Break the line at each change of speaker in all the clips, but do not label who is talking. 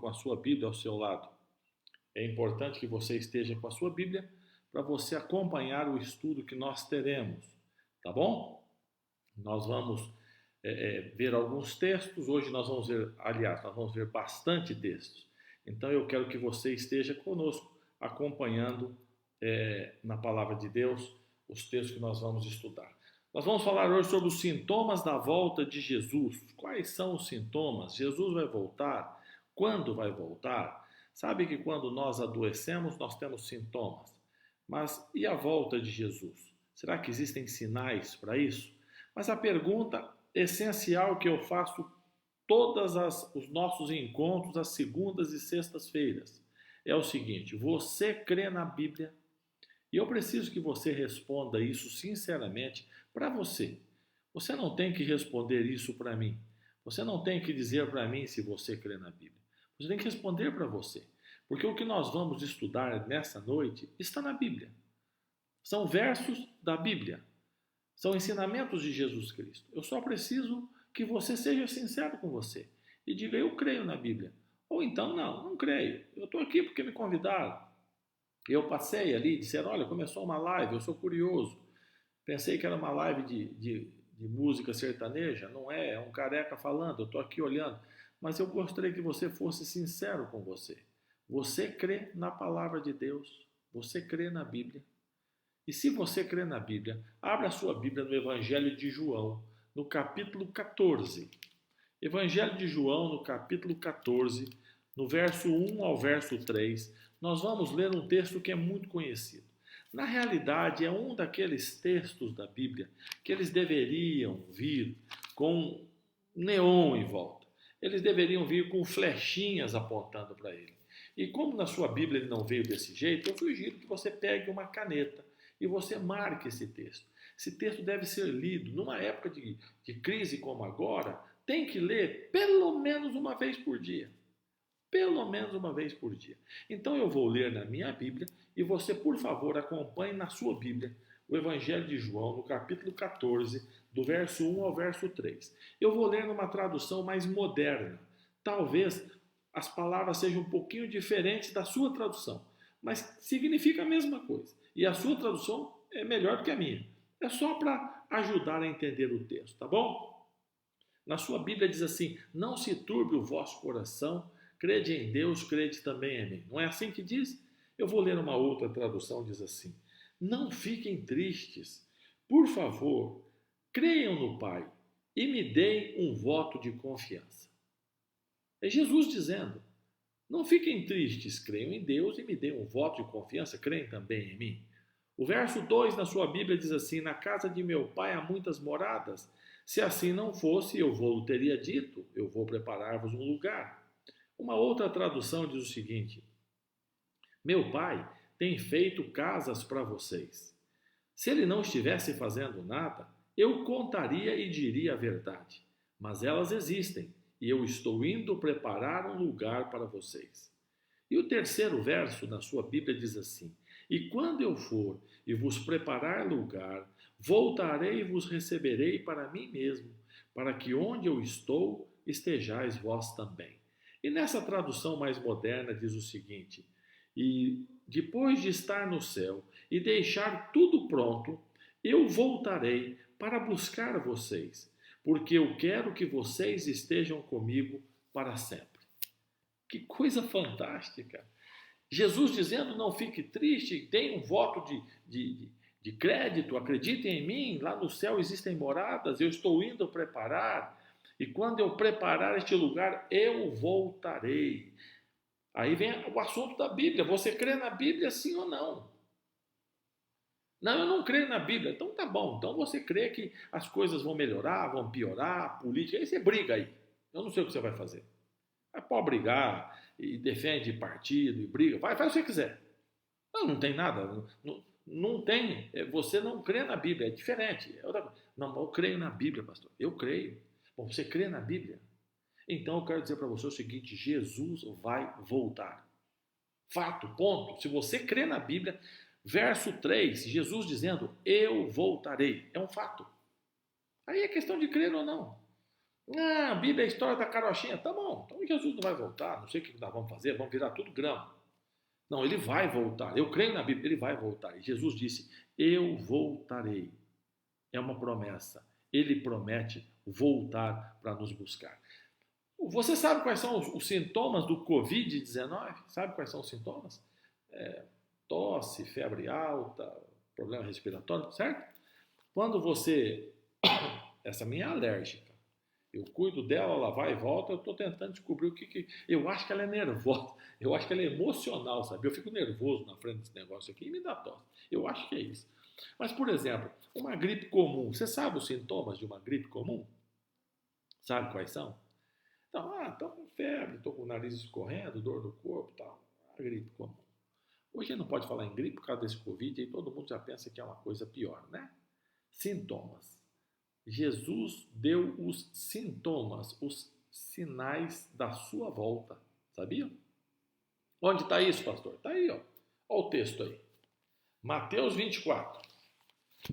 a sua Bíblia ao seu lado. É importante que você esteja com a sua Bíblia para você acompanhar o estudo que nós teremos, tá bom? Nós vamos ver alguns textos. Hoje nós vamos ver, aliás, nós vamos ver bastante textos. Então eu quero que você esteja conosco, acompanhando na palavra de Deus os textos que nós vamos estudar. Nós vamos falar hoje sobre os sintomas da volta de Jesus. Quais são os sintomas? Jesus vai voltar? Quando vai voltar? Sabe que quando nós adoecemos, nós temos sintomas. Mas e a volta de Jesus? Será que existem sinais para isso? Mas a pergunta essencial que eu faço todos os nossos encontros, às segundas e sextas-feiras, é o seguinte: você crê na Bíblia? E eu preciso que você responda isso sinceramente para você. Você não tem que responder isso para mim. Você não tem que dizer para mim se você crê na Bíblia. Você tem que responder para você. Porque o que nós vamos estudar nessa noite está na Bíblia. São versos da Bíblia. São ensinamentos de Jesus Cristo. Eu só preciso que você seja sincero com você e diga: eu creio na Bíblia. Ou então, não creio. Eu estou aqui porque me convidaram. Eu passei ali e disseram: olha, começou uma live, eu sou curioso. Pensei que era uma live de música sertaneja. Não é, é um careca falando, eu estou aqui olhando. Mas eu gostaria que você fosse sincero com você. Você crê na palavra de Deus? Você crê na Bíblia? E se você crê na Bíblia, abra a sua Bíblia no Evangelho de João, no capítulo 14. Evangelho de João, no capítulo 14, no verso 1 ao verso 3, nós vamos ler um texto que é muito conhecido. Na realidade, é um daqueles textos da Bíblia que eles deveriam vir com neon em volta. Eles deveriam vir com flechinhas apontando para ele. E como na sua Bíblia ele não veio desse jeito, eu sugiro que você pegue uma caneta e você marque esse texto. Esse texto deve ser lido numa época de crise como agora. Tem que ler pelo menos uma vez por dia. Pelo menos uma vez por dia. Então eu vou ler na minha Bíblia e você, por favor, acompanhe na sua Bíblia o Evangelho de João, no capítulo 14, do verso 1 ao verso 3. Eu vou ler numa tradução mais moderna. Talvez as palavras sejam um pouquinho diferentes da sua tradução, mas significa a mesma coisa. E a sua tradução é melhor do que a minha. É só para ajudar a entender o texto, tá bom? Na sua Bíblia diz assim: não se turbe o vosso coração, crede em Deus, crede também em mim. Não é assim que diz? Eu vou ler uma outra tradução, diz assim: não fiquem tristes, por favor, creiam no Pai e me deem um voto de confiança. É Jesus dizendo: não fiquem tristes, creiam em Deus e me deem um voto de confiança, creem também em mim. O verso 2 na sua Bíblia diz assim: na casa de meu pai há muitas moradas. Se assim não fosse, eu vou teria dito, eu vou preparar-vos um lugar. Uma outra tradução diz o seguinte: meu pai tem feito casas para vocês. Se ele não estivesse fazendo nada, eu contaria e diria a verdade. Mas elas existem, e eu estou indo preparar um lugar para vocês. E o terceiro verso na sua Bíblia diz assim: e quando eu for e vos preparar lugar, voltarei e vos receberei para mim mesmo, para que onde eu estou estejais vós também. E nessa tradução mais moderna diz o seguinte: e depois de estar no céu e deixar tudo pronto, eu voltarei para buscar vocês, porque eu quero que vocês estejam comigo para sempre. Que coisa fantástica! Jesus dizendo: não fique triste, dê um voto de crédito, acreditem em mim, lá no céu existem moradas, eu estou indo preparar, e quando eu preparar este lugar, eu voltarei. Aí vem o assunto da Bíblia: você crê na Bíblia, sim ou não? Não, eu não creio na Bíblia. Então tá bom, então você crê que as coisas vão melhorar, vão piorar, política, aí você briga aí. Eu não sei o que você vai fazer. Pode brigar, e defende partido, e briga, faz o que você quiser. Não tem nada, não tem, você não crê na Bíblia, é diferente. Não, eu creio na Bíblia, pastor, eu creio. Bom, você crê na Bíblia? Então eu quero dizer para você o seguinte: Jesus vai voltar. Fato, ponto. Se você crê na Bíblia, verso 3, Jesus dizendo: eu voltarei, é um fato. Aí é questão de crer ou não. Ah, a Bíblia é a história da carochinha. Tá bom, então Jesus não vai voltar, não sei o que nós vamos fazer, vamos virar tudo grama. Não, ele vai voltar. Eu creio na Bíblia, ele vai voltar. E Jesus disse: Eu voltarei. É uma promessa. Ele promete voltar para nos buscar. Você sabe quais são os sintomas do Covid-19? Sabe quais são os sintomas? É, tosse, febre alta, problema respiratório, certo? Quando você. Essa minha é alérgica. Eu cuido dela, ela vai e volta, eu estou tentando descobrir o que. Eu acho que ela é nervosa, eu acho que ela é emocional, sabe? Eu fico nervoso na frente desse negócio aqui e me dá tosse. Eu acho que é isso. Mas, por exemplo, uma gripe comum. Você sabe os sintomas de uma gripe comum? Sabe quais são? Então, estou com febre, estou com o nariz escorrendo, dor no corpo, tal. A gripe comum. Hoje a gente não pode falar em gripe por causa desse Covid, e todo mundo já pensa que é uma coisa pior, né? Sintomas. Jesus deu os sintomas, os sinais da sua volta. Sabia? Onde está isso, pastor? Está aí, ó. Olha o texto aí. Mateus 24.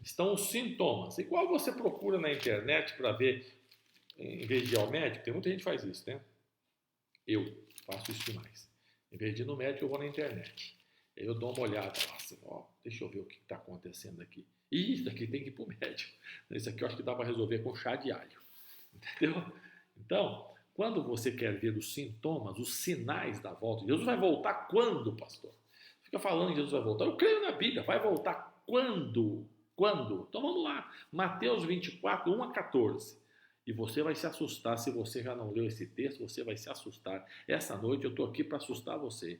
Estão os sintomas. Igual você procura na internet para ver, em vez de ir ao médico, tem muita gente que faz isso, né? Eu faço isso demais. Em vez de ir no médico, eu vou na internet. Aí eu dou uma olhada lá, assim, ó, deixa eu ver o que está acontecendo aqui. E isso aqui tem que ir para o médico. Isso aqui eu acho que dá para resolver com chá de alho. Entendeu? Então, quando você quer ver os sintomas, os sinais da volta, Jesus vai voltar quando, pastor? Fica falando que Jesus vai voltar. Eu creio na Bíblia, vai voltar quando? Quando? Então vamos lá. Mateus 24, 1 a 14. E você vai se assustar, se você já não leu esse texto, você vai se assustar. Essa noite eu estou aqui para assustar você,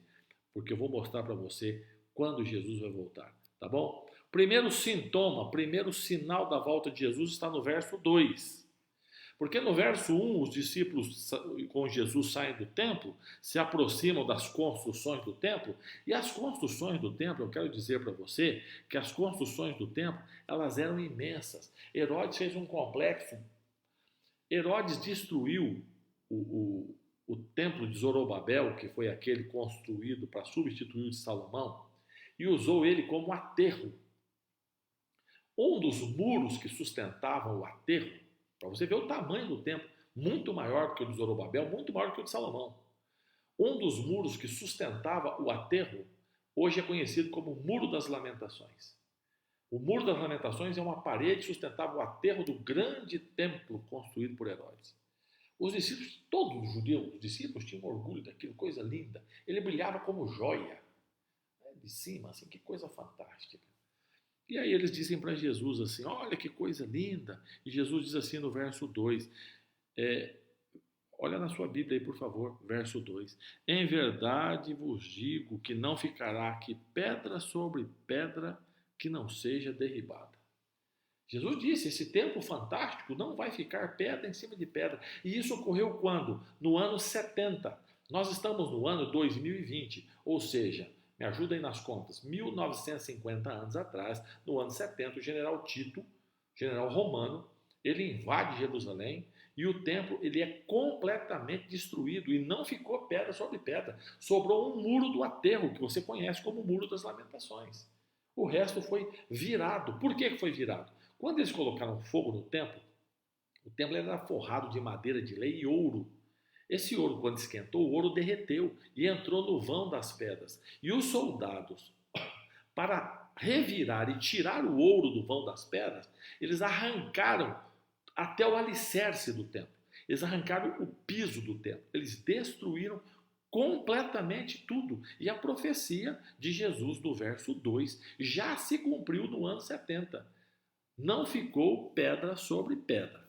porque eu vou mostrar para você quando Jesus vai voltar, tá bom? Primeiro sintoma, primeiro sinal da volta de Jesus está no verso 2. Porque no verso 1, os discípulos com Jesus saem do templo, se aproximam das construções do templo, e as construções do templo, eu quero dizer para você que as construções do templo, elas eram imensas. Herodes fez um complexo. Herodes destruiu o templo de Zorobabel, que foi aquele construído para substituir o de Salomão, e usou ele como aterro. Um dos muros que sustentavam o aterro, para você ver o tamanho do templo, muito maior do que o de Zorobabel, muito maior do que o de Salomão. Um dos muros que sustentava o aterro, hoje é conhecido como o Muro das Lamentações. O Muro das Lamentações é uma parede que sustentava o aterro do grande templo construído por Herodes. Os discípulos, todos os judeus, os discípulos tinham orgulho daquilo, coisa linda. Ele brilhava como joia, né, de cima, assim, que coisa fantástica. E aí eles dizem para Jesus assim, olha que coisa linda. E Jesus diz assim no verso 2, olha na sua Bíblia aí, por favor, verso 2. Em verdade vos digo que não ficará aqui pedra sobre pedra que não seja derribada. Jesus disse, esse templo fantástico não vai ficar pedra em cima de pedra. E isso ocorreu quando? No ano 70. Nós estamos no ano 2020, ou seja, me ajuda aí nas contas, 1950 anos atrás, no ano 70, o general Tito, general romano, ele invade Jerusalém e o templo ele é completamente destruído e não ficou pedra sobre pedra. Sobrou um muro do aterro, que você conhece como o Muro das Lamentações. O resto foi virado. Por que foi virado? Quando eles colocaram fogo no templo, o templo era forrado de madeira de lei e ouro. Esse ouro, quando esquentou, o ouro derreteu e entrou no vão das pedras. E os soldados, para revirar e tirar o ouro do vão das pedras, eles arrancaram até o alicerce do templo. Eles arrancaram o piso do templo. Eles destruíram completamente tudo. E a profecia de Jesus, do verso 2, já se cumpriu no ano 70. Não ficou pedra sobre pedra.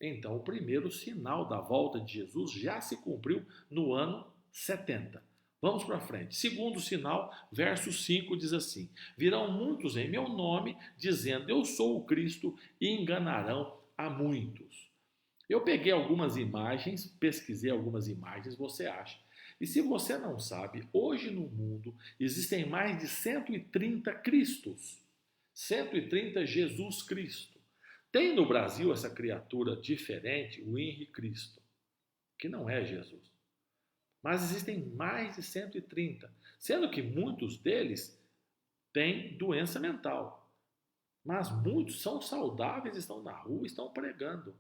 Então, o primeiro sinal da volta de Jesus já se cumpriu no ano 70. Vamos para frente. Segundo sinal, verso 5 diz assim: virão muitos em meu nome, dizendo, eu sou o Cristo, e enganarão a muitos. Eu peguei algumas imagens, pesquisei algumas imagens, você acha. E se você não sabe, hoje no mundo existem mais de 130 Cristos. 130 Jesus Cristo. Tem no Brasil essa criatura diferente, o Henri Cristo, que não é Jesus. Mas existem mais de 130, sendo que muitos deles têm doença mental. Mas muitos são saudáveis, estão na rua, estão pregando.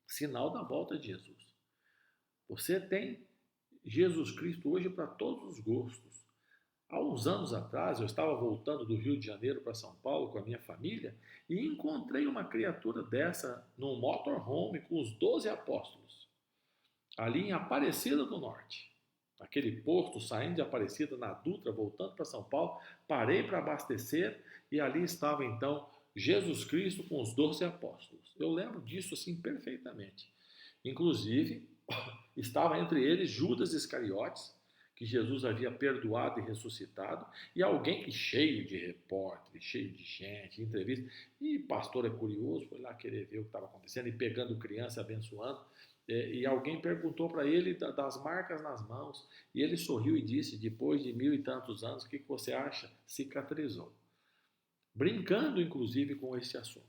Sinal da volta de Jesus. Você tem Jesus Cristo hoje para todos os gostos. Há uns anos atrás, eu estava voltando do Rio de Janeiro para São Paulo com a minha família e encontrei uma criatura dessa num motorhome com os 12 apóstolos, ali em Aparecida do Norte. Aquele posto saindo de Aparecida na Dutra, voltando para São Paulo, parei para abastecer e ali estava então Jesus Cristo com os 12 apóstolos. Eu lembro disso assim perfeitamente. Inclusive, estava entre eles Judas Iscariotes, que Jesus havia perdoado e ressuscitado, e alguém que cheio de repórteres, cheio de gente, entrevista, e pastor é curioso, foi lá querer ver o que estava acontecendo, e pegando criança, abençoando, e alguém perguntou para ele das marcas nas mãos, e ele sorriu e disse, depois de 1000 e tantos anos, o que você acha? Cicatrizou. Brincando, inclusive, com esse assunto.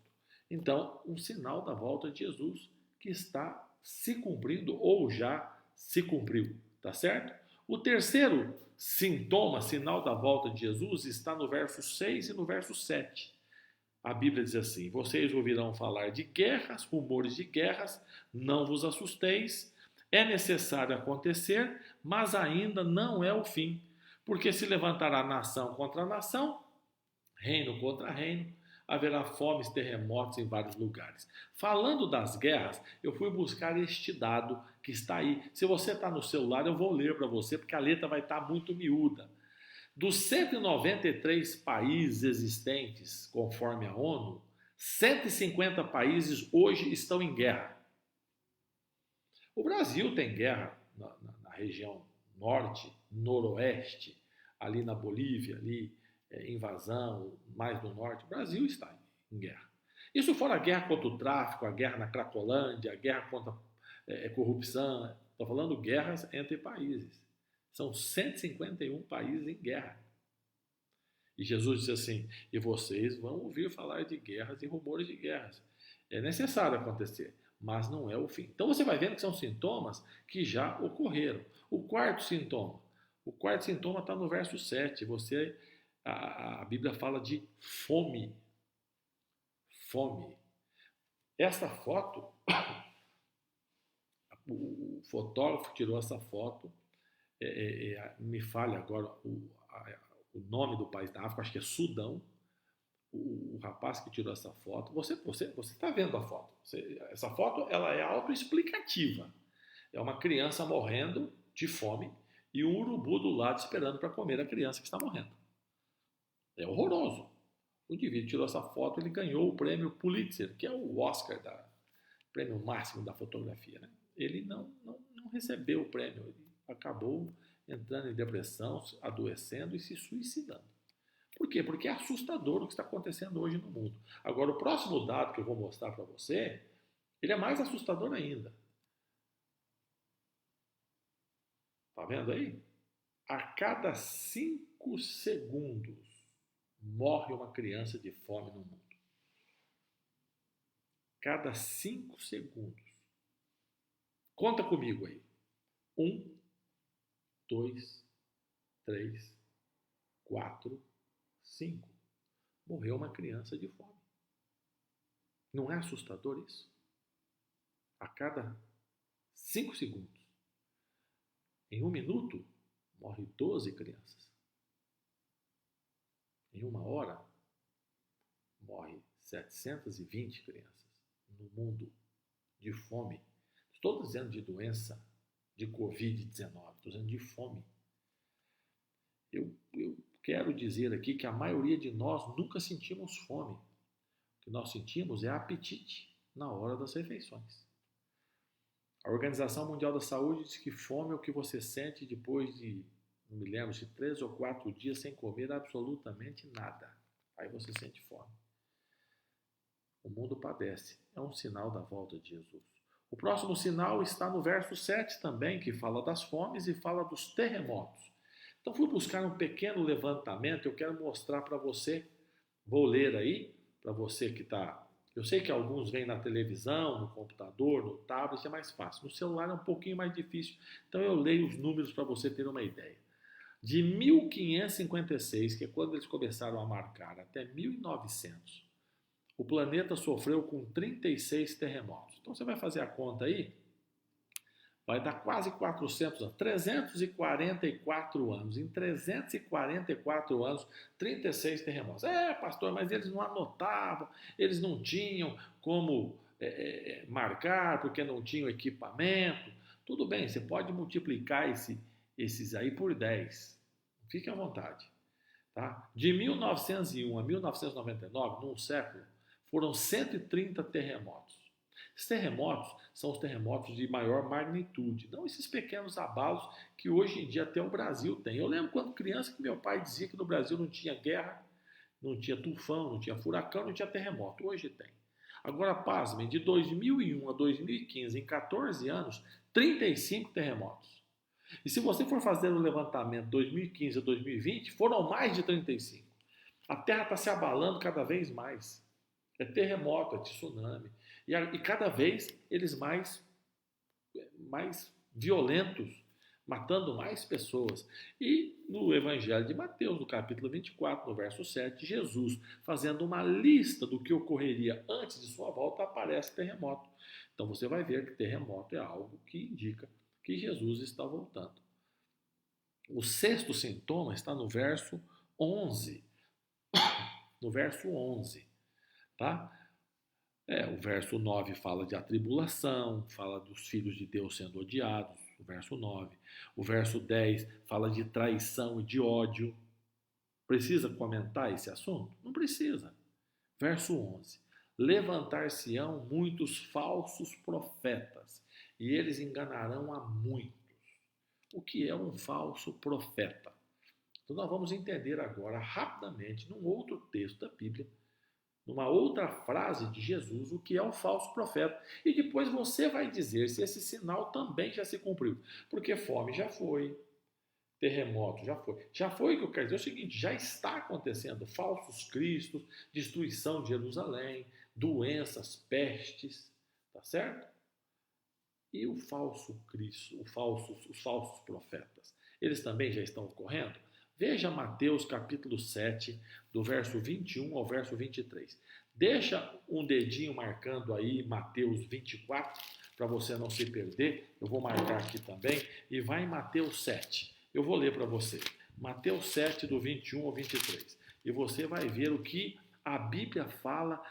Então, um sinal da volta de Jesus que está se cumprindo ou já se cumpriu, tá certo? O terceiro sintoma, sinal da volta de Jesus, está no verso 6 e no verso 7. A Bíblia diz assim: vocês ouvirão falar de guerras, rumores de guerras, não vos assusteis, é necessário acontecer, mas ainda não é o fim, porque se levantará nação contra nação, reino contra reino, haverá fomes, terremotos em vários lugares. Falando das guerras, eu fui buscar este dado que está aí. Se você está no celular, eu vou ler para você, porque a letra vai estar muito miúda. Dos 193 países existentes, conforme a ONU, 150 países hoje estão em guerra. O Brasil tem guerra na região norte, noroeste, ali na Bolívia, ali invasão, mais do norte. O Brasil está em guerra. Isso fora a guerra contra o tráfico, a guerra na Cracolândia, a guerra contra a corrupção. Estou falando guerras entre países. São 151 países em guerra. E Jesus disse assim, e vocês vão ouvir falar de guerras e rumores de guerras. É necessário acontecer, mas não é o fim. Então você vai vendo que são sintomas que já ocorreram. O quarto sintoma está no verso 7. A Bíblia fala de fome. Fome. Essa foto, o fotógrafo tirou essa foto, me falha agora o nome do país da África, acho que é Sudão. O rapaz que tirou essa foto, você está vendo a foto. Essa foto ela é autoexplicativa. É uma criança morrendo de fome e um urubu do lado esperando para comer a criança que está morrendo. É horroroso. O indivíduo tirou essa foto, ele ganhou o prêmio Pulitzer, que é o Oscar, prêmio máximo da fotografia. Né? Ele não recebeu o prêmio, ele acabou entrando em depressão, adoecendo e se suicidando. Por quê? Porque é assustador o que está acontecendo hoje no mundo. Agora, o próximo dado que eu vou mostrar para você, ele é mais assustador ainda. Tá vendo aí? A cada 5 segundos morre uma criança de fome no mundo. Cada 5 segundos. Conta comigo aí. 1, 2, 3, 4, 5. Morreu uma criança de fome. Não é assustador isso? A cada 5 segundos. Em 1 minuto, morre 12 crianças. Em 1 hora, morre 720 crianças no mundo de fome. Estou dizendo de doença, de Covid-19, estou dizendo de fome. Eu quero dizer aqui que a maioria de nós nunca sentimos fome. O que nós sentimos é apetite na hora das refeições. A Organização Mundial da Saúde diz que fome é o que você sente depois de, não me lembro, de 3 ou 4 dias sem comer absolutamente nada. Aí você sente fome. O mundo padece. É um sinal da volta de Jesus. O próximo sinal está no verso 7 também, que fala das fomes e fala dos terremotos. Então fui buscar um pequeno levantamento, eu quero mostrar para você, vou ler aí, para você que está... Eu sei que alguns vêm na televisão, no computador, no tablet, é mais fácil. No celular é um pouquinho mais difícil. Então eu leio os números para você ter uma ideia. De 1556, que é quando eles começaram a marcar, até 1900, o planeta sofreu com 36 terremotos. Então você vai fazer a conta aí, vai dar quase 400 anos, 344 anos. Em 344 anos, 36 terremotos. Pastor, mas eles não anotavam, eles não tinham como marcar, porque não tinham equipamento. Tudo bem, você pode multiplicar esses aí por 10. Fique à vontade. Tá? De 1901 a 1999, num século, foram 130 terremotos. Esses terremotos são os terremotos de maior magnitude, não esses pequenos abalos que hoje em dia até o Brasil tem. Eu lembro quando criança que meu pai dizia que no Brasil não tinha guerra, não tinha tufão, não tinha furacão, não tinha terremoto. Hoje tem. Agora, pasmem, de 2001 a 2015, em 14 anos, 35 terremotos. E se você for fazer o levantamento 2015 a 2020, foram mais de 35. A Terra está se abalando cada vez mais. É terremoto, é tsunami. E cada vez eles mais violentos, matando mais pessoas. E no Evangelho de Mateus, no capítulo 24, no verso 7, Jesus, fazendo uma lista do que ocorreria antes de sua volta, aparece terremoto. Então você vai ver que terremoto é algo que indica que Jesus está voltando. O sexto sintoma está no verso 11. No verso 11, tá? O verso 9 fala de atribulação, fala dos filhos de Deus sendo odiados, o verso 9. O verso 10 fala de traição e de ódio. Precisa comentar esse assunto? Não precisa. Verso 11. Levantar-se-ão muitos falsos profetas, e eles enganarão a muitos. O que é um falso profeta? Então nós vamos entender agora rapidamente, num outro texto da Bíblia, numa outra frase de Jesus, o que é um falso profeta. E depois você vai dizer se esse sinal também já se cumpriu. Porque fome já foi, terremoto já foi. Já foi, o que eu quero dizer é o seguinte, já está acontecendo falsos cristos, destruição de Jerusalém, doenças, pestes, tá certo? E o falso Cristo, os falsos profetas, eles também já estão ocorrendo? Veja Mateus capítulo 7, do verso 21 ao verso 23. Deixa um dedinho marcando aí Mateus 24, para você não se perder. Eu vou marcar aqui também. E vai em Mateus 7. Eu vou ler para você. Mateus 7, do 21 ao 23. E você vai ver o que a Bíblia fala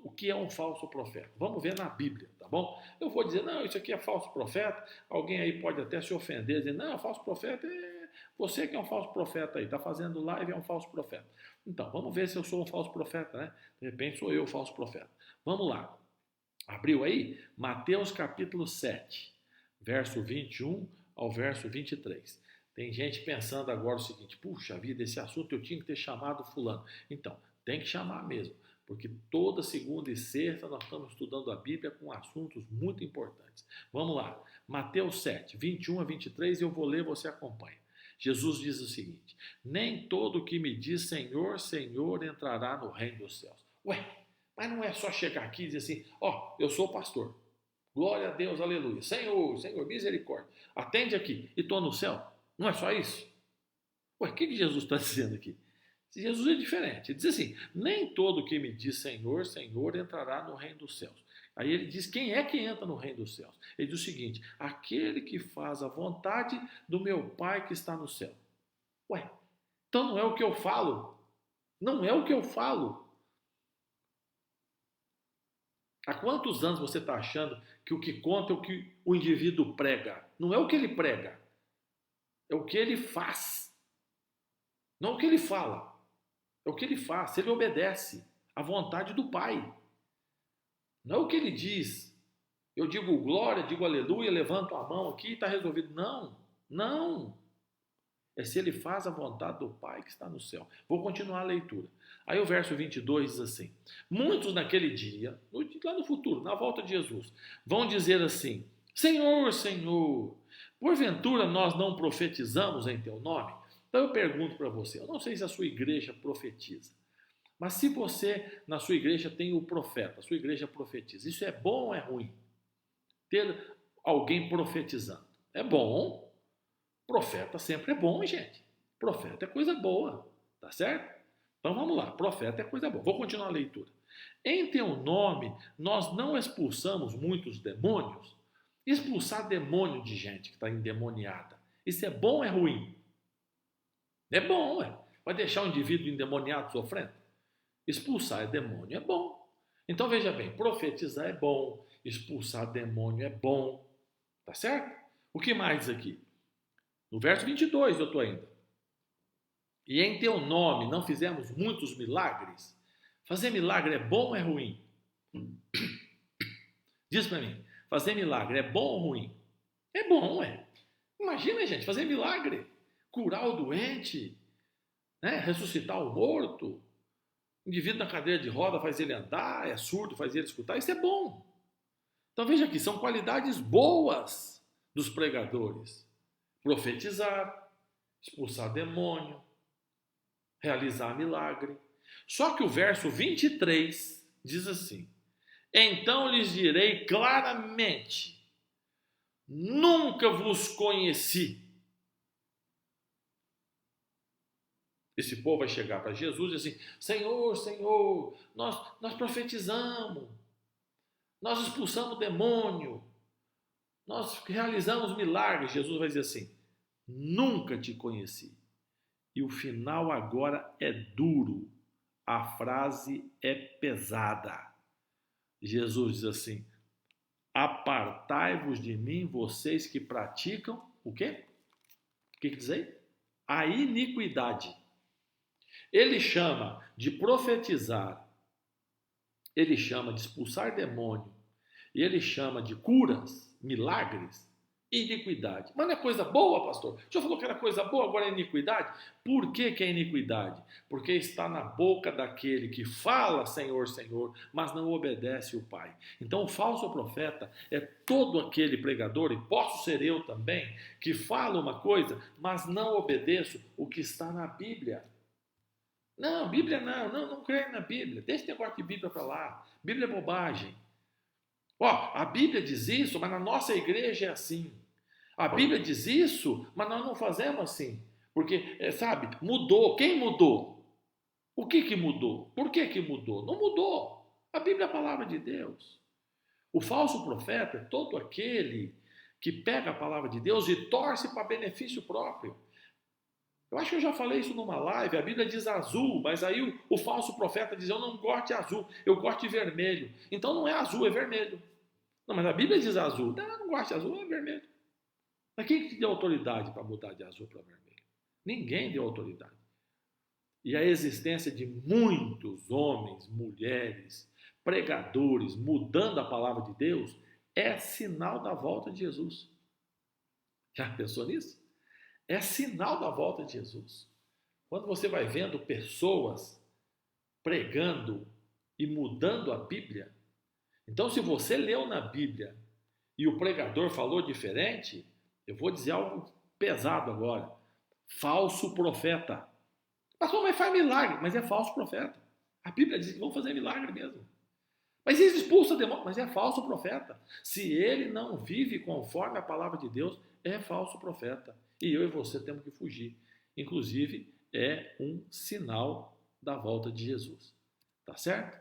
o que é um falso profeta. Vamos ver na Bíblia, tá bom? Eu vou dizer, não, isso aqui é falso profeta. Alguém aí pode até se ofender, dizer, não, falso profeta é você que é um falso profeta aí, está fazendo live é um falso profeta. Então, vamos ver se eu sou um falso profeta, né? De repente sou eu o falso profeta. Vamos lá. Abriu aí? Mateus capítulo 7, verso 21 ao verso 23. Tem gente pensando agora o seguinte, puxa vida, esse assunto eu tinha que ter chamado fulano. Então, tem que chamar mesmo, porque toda segunda e sexta nós estamos estudando a Bíblia com assuntos muito importantes. Vamos lá, Mateus 7, 21 a 23, eu vou ler, você acompanha. Jesus diz o seguinte, nem todo que me diz Senhor, Senhor entrará no reino dos céus. Ué, mas não é só chegar aqui e dizer assim, eu sou pastor, glória a Deus, aleluia, Senhor, Senhor, misericórdia, atende aqui e estou no céu. Não é só isso? Ué, o que Jesus está dizendo aqui? Jesus é diferente. Ele diz assim, nem todo que me diz Senhor, Senhor entrará no reino dos céus. Aí ele diz, quem é que entra no reino dos céus? Ele diz o seguinte, aquele que faz a vontade do meu Pai que está no céu. Ué, então não é o que eu falo? Não é o que eu falo. Há quantos anos você está achando que o que conta é o que o indivíduo prega? Não é o que ele prega, é o que ele faz. Não é o que ele fala. É o que ele faz, ele obedece à vontade do Pai. Não é o que ele diz. Eu digo glória, digo aleluia, levanto a mão aqui e está resolvido. Não, não. É se ele faz a vontade do Pai que está no céu. Vou continuar a leitura. Aí o verso 22 diz assim, muitos naquele dia, lá no futuro, na volta de Jesus, vão dizer assim, Senhor, Senhor, porventura nós não profetizamos em teu nome? Então eu pergunto para você, eu não sei se a sua igreja profetiza, mas se você, na sua igreja, tem o profeta, a sua igreja profetiza, isso é bom ou é ruim? Ter alguém profetizando. É bom. Profeta sempre é bom, gente. Profeta é coisa boa, tá certo? Então vamos lá, profeta é coisa boa. Vou continuar a leitura. Em teu nome, nós não expulsamos muitos demônios. Expulsar demônio de gente que está endemoniada, isso é bom ou é ruim? É bom, é. Vai deixar o indivíduo endemoniado sofrendo? Expulsar demônio é bom. Então veja bem, profetizar é bom, expulsar demônio é bom, tá certo? O que mais aqui? No verso 22 eu estou ainda. E em teu nome não fizemos muitos milagres? Fazer milagre é bom ou é ruim? Diz para mim, fazer milagre é bom ou ruim? É bom, é. Imagina, gente, fazer milagre, curar o doente, né? Ressuscitar o morto, o indivíduo na cadeira de roda faz ele andar, é surdo, faz ele escutar, isso é bom. Então veja aqui, são qualidades boas dos pregadores. Profetizar, expulsar demônio, realizar milagre. Só que o verso 23 diz assim: então lhes direi claramente, nunca vos conheci. Esse povo vai chegar para Jesus e dizer assim: Senhor, Senhor, nós profetizamos, nós expulsamos o demônio, nós realizamos milagres. Jesus vai dizer assim: nunca te conheci. E o final agora é duro, a frase é pesada. Jesus diz assim: apartai-vos de mim, vocês que praticam o quê? O que diz aí? A iniquidade. Ele chama de profetizar, ele chama de expulsar demônio, e ele chama de curas, milagres, iniquidade. Mas não é coisa boa, pastor? O senhor falou que era coisa boa, agora é iniquidade? Por que é iniquidade? Porque está na boca daquele que fala Senhor, Senhor, mas não obedece o Pai. Então o falso profeta é todo aquele pregador, e posso ser eu também, que fala uma coisa, mas não obedeço o que está na Bíblia. Não, Bíblia não creio na Bíblia. Deixa esse negócio de Bíblia para lá. Bíblia é bobagem. Ó, a Bíblia diz isso, mas na nossa igreja é assim. A Bíblia diz isso, mas nós não fazemos assim. Porque, sabe, mudou. Quem mudou? O que mudou? Por que mudou? Não mudou. A Bíblia é a palavra de Deus. O falso profeta é todo aquele que pega a palavra de Deus e torce para benefício próprio. Eu acho que eu já falei isso numa live, a Bíblia diz azul, mas aí o falso profeta diz, eu não gosto de azul, eu gosto de vermelho. Então não é azul, é vermelho. Não, mas a Bíblia diz azul. Não, eu não gosto de azul, é vermelho. Mas quem te deu autoridade para mudar de azul para vermelho? Ninguém deu autoridade. E a existência de muitos homens, mulheres, pregadores, mudando a palavra de Deus, é sinal da volta de Jesus. Já pensou nisso? É sinal da volta de Jesus. Quando você vai vendo pessoas pregando e mudando a Bíblia, então se você leu na Bíblia e o pregador falou diferente, eu vou dizer algo pesado agora. Falso profeta. Pastor, mas faz milagre, mas é falso profeta. A Bíblia diz que vão fazer milagre mesmo. Mas ele expulsa demônio, mas é falso profeta. Se ele não vive conforme a palavra de Deus, é falso profeta. E eu e você temos que fugir. Inclusive, é um sinal da volta de Jesus. Tá certo?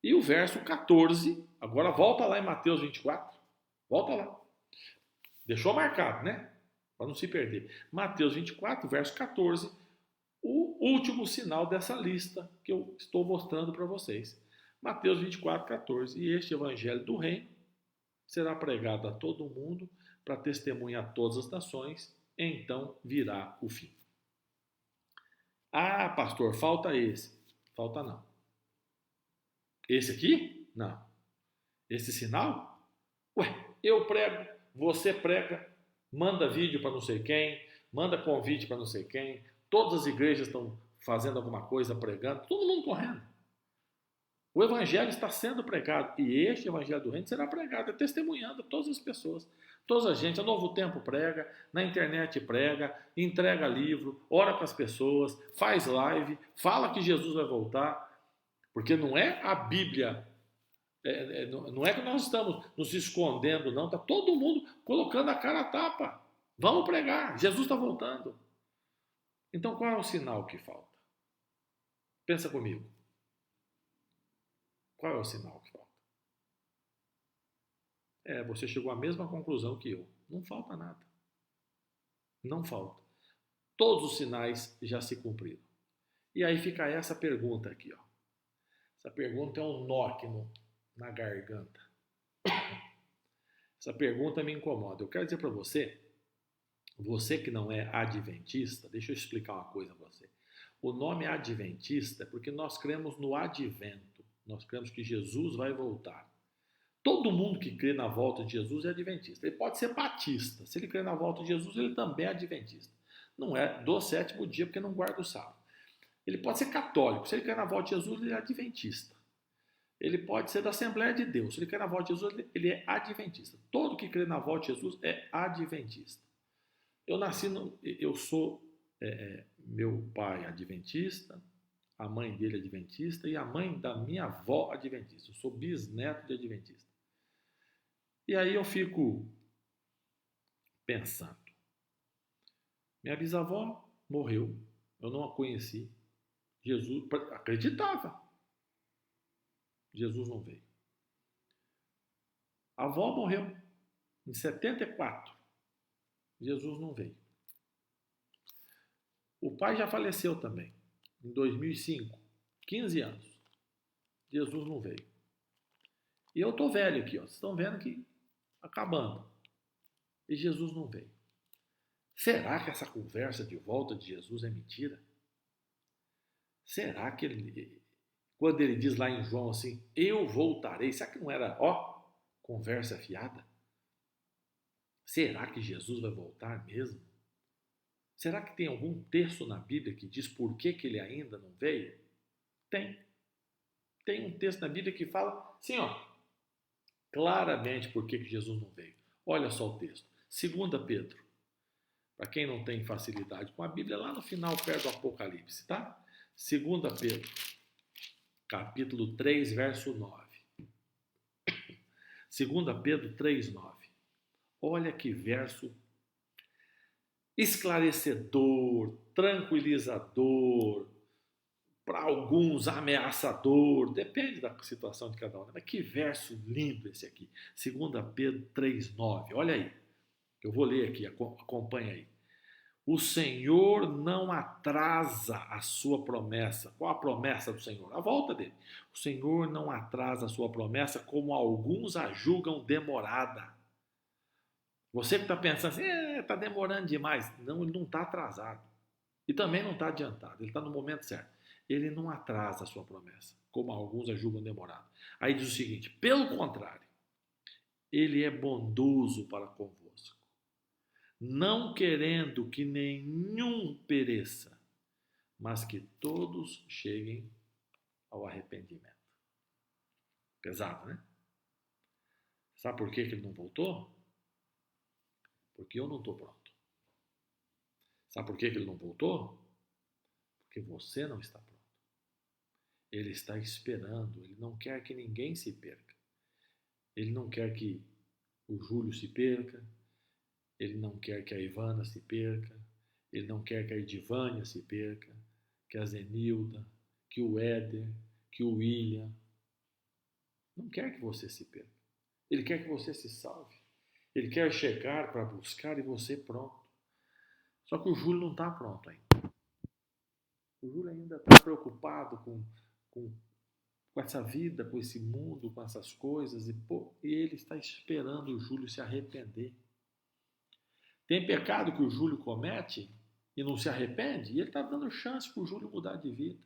E o verso 14, agora volta lá em Mateus 24. Volta lá. Deixou marcado, né? Para não se perder. Mateus 24, verso 14, o último sinal dessa lista que eu estou mostrando para vocês. Mateus 24, 14. E este evangelho do reino será pregado a todo mundo para testemunhar a todas as nações, então virá o fim. Ah, pastor, falta esse. Falta não. Esse aqui? Não. Esse sinal? Ué, eu prego, você prega, manda vídeo para não sei quem, manda convite para não sei quem, todas as igrejas estão fazendo alguma coisa, pregando, todo mundo correndo. O evangelho está sendo pregado e este evangelho do reino será pregado, testemunhando a todas as pessoas. Toda a gente, a Novo Tempo prega, na internet prega, entrega livro, ora para as pessoas, faz live, fala que Jesus vai voltar, porque não é a Bíblia, não é que nós estamos nos escondendo, não, está todo mundo colocando a cara a tapa. Vamos pregar, Jesus está voltando. Então qual é o sinal que falta? Pensa comigo. Qual é o sinal que falta? Você chegou à mesma conclusão que eu. Não falta nada. Não falta. Todos os sinais já se cumpriram. E aí fica essa pergunta aqui, ó. Essa pergunta é um nó aqui na garganta. Essa pergunta me incomoda. Eu quero dizer para você que não é adventista, deixa eu explicar uma coisa para você. O nome adventista é porque nós cremos no advento. Nós cremos que Jesus vai voltar. Todo mundo que crê na volta de Jesus é adventista. Ele pode ser batista. Se ele crê na volta de Jesus, ele também é adventista. Não é do sétimo dia, porque não guarda o sábado. Ele pode ser católico. Se ele crê na volta de Jesus, ele é adventista. Ele pode ser da Assembleia de Deus. Se ele crê na volta de Jesus, ele é adventista. Todo que crê na volta de Jesus é adventista. Eu sou meu pai adventista, a mãe dele adventista e a mãe da minha avó adventista. Eu sou bisneto de adventista. E aí eu fico pensando. Minha bisavó morreu, eu não a conheci. Jesus acreditava. Jesus não veio. A avó morreu em 74. Jesus não veio. O pai já faleceu também, em 2005, 15 anos. Jesus não veio. E eu tô velho aqui, ó. Vocês estão vendo que acabando. E Jesus não veio. Será que essa conversa de volta de Jesus é mentira? Será que quando ele diz lá em João assim, eu voltarei, será que não era, conversa fiada? Será que Jesus vai voltar mesmo? Será que tem algum texto na Bíblia que diz por que ele ainda não veio? Tem. Tem um texto na Bíblia que fala assim, claramente por que Jesus não veio. Olha só o texto. 2 Pedro. Para quem não tem facilidade com a Bíblia, lá no final, perto do Apocalipse, tá? 2 Pedro, capítulo 3, verso 9. 2 Pedro 3, 9. Olha que verso esclarecedor, tranquilizador, para alguns ameaçador, depende da situação de cada um. Mas que verso lindo esse aqui. 2 Pedro 3, 9. Olha aí, eu vou ler aqui, acompanha aí. O Senhor não atrasa a sua promessa. Qual a promessa do Senhor? A volta dele. O Senhor não atrasa a sua promessa como alguns a julgam demorada. Você que está pensando assim, está demorando demais. Não, ele não está atrasado. E também não está adiantado. Ele está no momento certo. Ele não atrasa a sua promessa, como alguns a julgam demorado. Aí diz o seguinte, pelo contrário, ele é bondoso para convosco, não querendo que nenhum pereça, mas que todos cheguem ao arrependimento. Pesado, né? Sabe por que ele não voltou? Porque eu não estou pronto. Sabe por que ele não voltou? Porque você não está pronto. Ele está esperando, ele não quer que ninguém se perca. Ele não quer que o Júlio se perca, ele não quer que a Ivana se perca, ele não quer que a Edivânia se perca, que a Zenilda, que o Éder, que o William. Não quer que você se perca. Ele quer que você se salve. Ele quer chegar para buscar e você pronto. Só que o Júlio não está pronto ainda. O Júlio ainda está preocupado com essa vida, com esse mundo, com essas coisas. E ele está esperando o Júlio se arrepender. Tem pecado que o Júlio comete e não se arrepende, e ele está dando chance para o Júlio mudar de vida.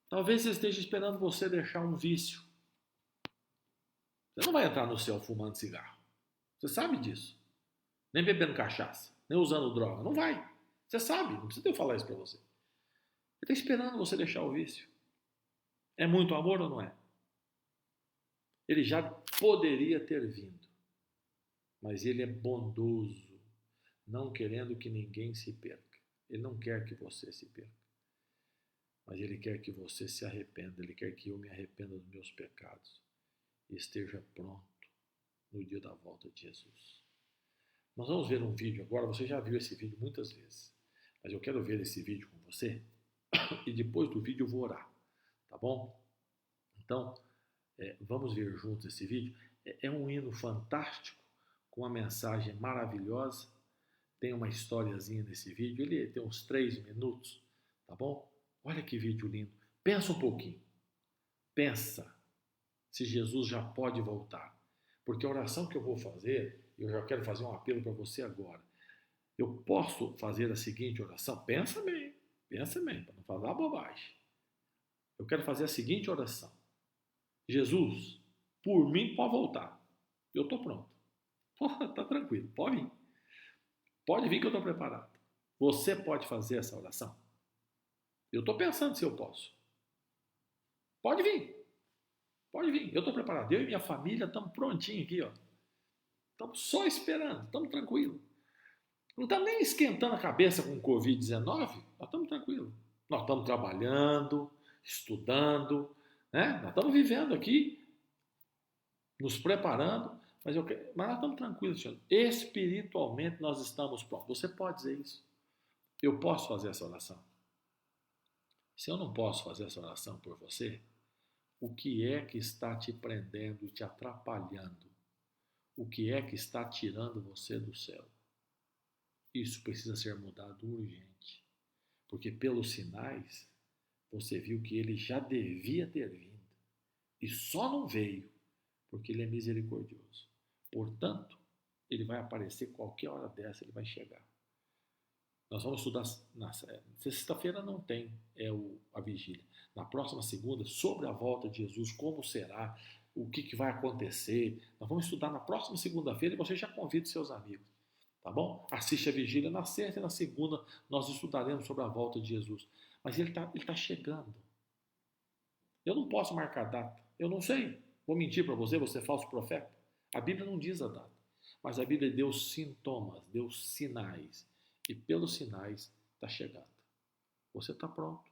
Talvez ele esteja esperando você deixar um vício. Você não vai entrar no céu fumando cigarro. Você sabe disso. Nem bebendo cachaça, nem usando droga. Não vai. Você sabe, não precisa eu falar isso para você. Ele está esperando você deixar o vício. É muito amor ou não é? Ele já poderia ter vindo, mas ele é bondoso, não querendo que ninguém se perca. Ele não quer que você se perca, mas ele quer que você se arrependa. Ele quer que eu me arrependa dos meus pecados e esteja pronto no dia da volta de Jesus. Nós vamos ver um vídeo agora. Você já viu esse vídeo muitas vezes, mas eu quero ver esse vídeo com você e depois do vídeo eu vou orar, tá bom? Então, Vamos ver juntos esse vídeo. É um hino fantástico, com uma mensagem maravilhosa. Tem uma historiazinha nesse vídeo. Ele tem uns 3 minutos, tá bom? Olha que vídeo lindo. Pensa um pouquinho. Pensa se Jesus já pode voltar. Porque a oração que eu vou fazer, eu já quero fazer um apelo para você agora. Eu posso fazer a seguinte oração? Pensa bem, para não falar bobagem. Eu quero fazer a seguinte oração. Jesus, por mim pode voltar. Eu estou pronto. Está tranquilo, pode vir. Pode vir que eu estou preparado. Você pode fazer essa oração? Eu estou pensando se eu posso. Pode vir. Pode vir. Eu estou preparado. Eu e minha família estamos prontinhos aqui, ó. Estamos só esperando. Estamos tranquilos. Não estamos nem esquentando a cabeça com o Covid-19. Nós estamos tranquilos. Nós estamos trabalhando, estudando, né? Nós estamos vivendo aqui, nos preparando, mas nós estamos tranquilos, Senhor. Espiritualmente nós estamos prontos. Você pode dizer isso? Eu posso fazer essa oração? Se eu não posso fazer essa oração por você, o que é que está te prendendo e te atrapalhando? O que é que está tirando você do céu? Isso precisa ser mudado urgente, porque pelos sinais você viu que ele já devia ter vindo e só não veio porque ele é misericordioso. Portanto, ele vai aparecer qualquer hora dessa, ele vai chegar. Nós vamos estudar, sexta-feira não tem a vigília. Na próxima segunda, sobre a volta de Jesus, como será, o que vai acontecer. Nós vamos estudar na próxima segunda-feira e você já convida seus amigos. Tá bom? Assiste a vigília na sexta e na segunda nós estudaremos sobre a volta de Jesus. Mas ele tá chegando. Eu não posso marcar data. Eu não sei. Vou mentir para você, você é falso profeta. A Bíblia não diz a data. Mas a Bíblia deu sintomas, deu sinais. E pelos sinais está chegando. Você está pronto.